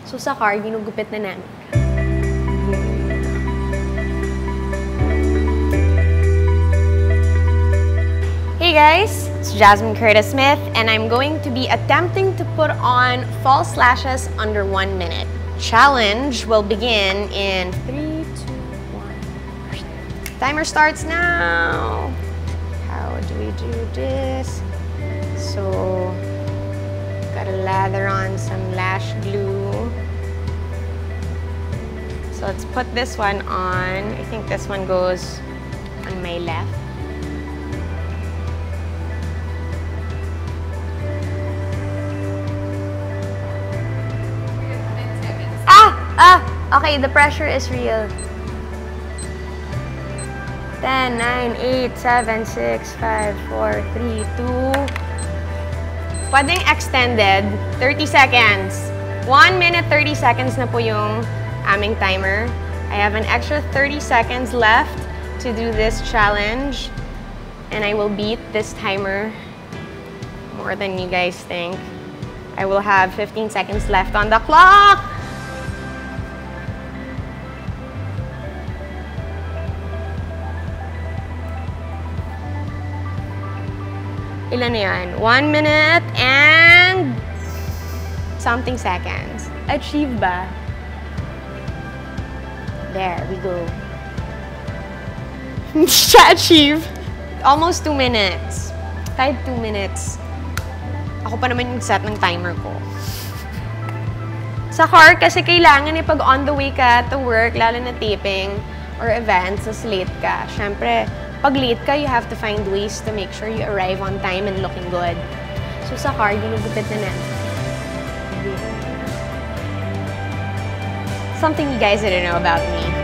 So sa car, ginugupit na namin. Hey guys, it's Jasmine Curtis Smith, and I'm going to be attempting to put on false lashes under 1 minute. Challenge will begin in 3, 2, 1. Timer starts now. How do we do this? So, gotta lather on some lash glue. So let's put this one on. I think this one goes on my left. Okay, the pressure is real. 10, 9, 8, 7, 6, 5, 4, 3, 2. Pwedeng extended, 30 seconds. 1 minute, 30 seconds na po yung aming timer. I have an extra 30 seconds left to do this challenge. And I will beat this timer more than you guys think. I will have 15 seconds left on the clock. Ilan na yan? 1 minute and something seconds. Achieve ba? There, we go. Hindi siya achieve. Almost 2 minutes. Kahit 2 minutes. Ako pa naman yung set ng timer ko. Sa car, kasi kailangan pag on the way ka to work, lalo na taping or events, so late ka. Siyempre, pag late ka, you have to find ways to make sure you arrive on time and looking good. So sa car, ginugupit na natin. Something you guys didn't know about me.